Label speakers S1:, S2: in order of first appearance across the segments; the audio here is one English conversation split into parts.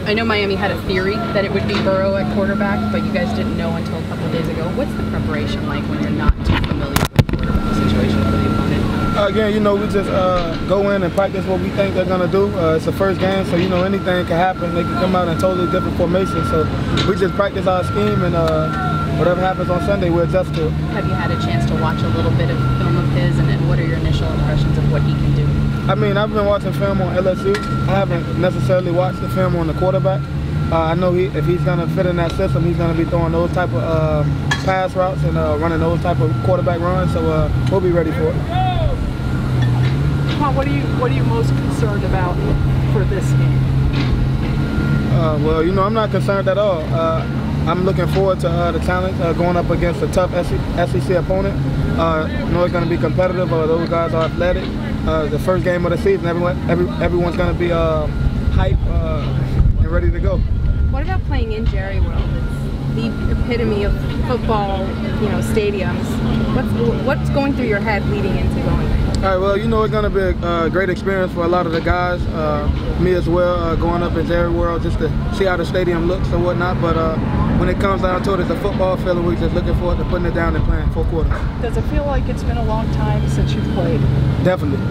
S1: I know Miami had a theory that it would be Burrow at quarterback, but you guys didn't know until a couple of days ago. What's the preparation like when you're not too familiar with the quarterback situation for the opponent?
S2: Again, you know, we just go in and practice what we think they're going to do. It's the first game, so, you know, anything can happen. They can come out in totally different formations. So we just practice our scheme, and whatever happens on Sunday, we'll adjust to it.
S1: Have you had a chance to watch a little bit of film of his, and then what are your initial impressions of what he can do?
S2: I mean, I've been watching film on LSU. I haven't necessarily watched the film on the quarterback. I know if he's going to fit in that system, he's going to be throwing those type of pass routes and running those type of quarterback runs, so we'll be ready for it.
S3: What are you most concerned about for this game?
S2: Well, you know, I'm not concerned at all. I'm looking forward to the challenge, going up against a tough SEC opponent. I know it's going to be competitive. Those guys are athletic. The first game of the season, everyone's going to be hype and ready to go.
S1: What about playing in Jerry World? It's the epitome of football, you know, stadiums. What's going through your head leading into going there?
S2: All right, well, you know, it's going to be a great experience for a lot of the guys, me as well, going up in Jerry World just to see how the stadium looks and whatnot. But when it comes down to it, it's a football field, and we're just looking forward to putting it down and playing 4 quarters.
S3: Does it feel like it's been a long time since you've played?
S2: Definitely.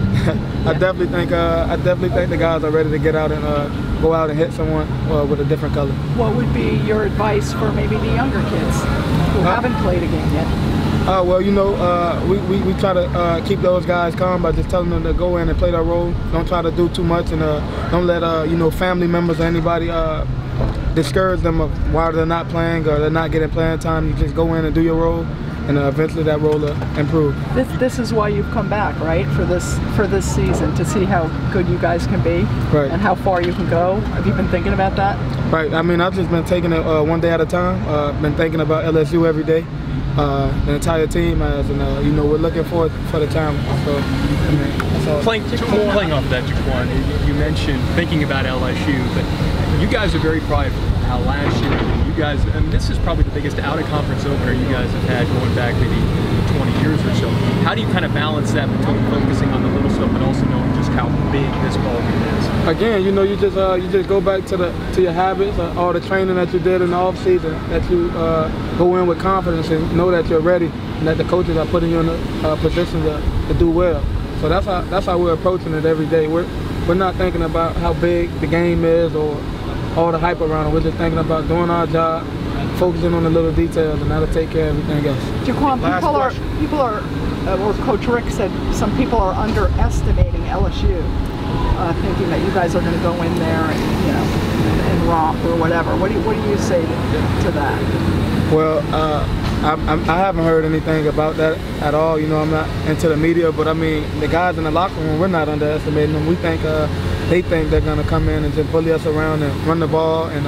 S2: I definitely think the guys are ready to get out and go out and hit someone with a different color. What
S3: would be your advice for maybe the younger kids who haven't played a game yet?
S2: Well, you know, we try to keep those guys calm by just telling them to go in and play their role. Don't try to do too much, and don't let you know, family members or anybody discourage them of why they're not playing or they're not getting playing time. You just go in and do your role, and eventually that role will improve.
S3: This is why you've come back, right? For this season, to see how good you guys can be,
S2: right, and
S3: how far you can go. Have you been thinking about that?
S2: Right. I mean, I've just been taking it one day at a time. Been thinking about LSU every day. The entire team has, and you know, we're looking forward for the challenge. So, I mean, that's all.
S4: Playing off that, Jaquan, you mentioned thinking about LSU, but you guys are very prideful. How last year, you guys, and this is probably the biggest out-of-conference opener you guys have had going back maybe 20 years or so. How do you kind of balance that between focusing on the little stuff but also knowing just how big this ball game is?
S2: Again, you know, you just go back to your habits, all the training that you did in the off season, that you go in with confidence and know that you're ready, and that the coaches are putting you in a position to do well. So that's how we're approaching it every day. We're not thinking about how big the game is or all the hype around it. We're just thinking about doing our job, focusing on the little details, and that'll take care of everything else.
S3: Jaquan, people are, or Coach Rick said, some people are underestimating LSU, thinking that you guys are going to go in there and, you know, and romp or whatever. What do you say to that?
S2: Well, I haven't heard anything about that at all. You know, I'm not into the media, but I mean, the guys in the locker room, we're not underestimating them. We think they think they're going to come in and just bully us around and run the ball and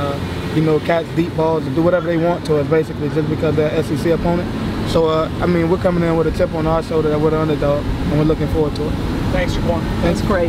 S2: you know, catch deep balls and do whatever they want to us, basically, just because they're an SEC opponent. So I mean, we're coming in with a chip on our shoulder that we're the underdog, and we're looking forward to it.
S4: Thanks, Jaquan.
S3: That's great.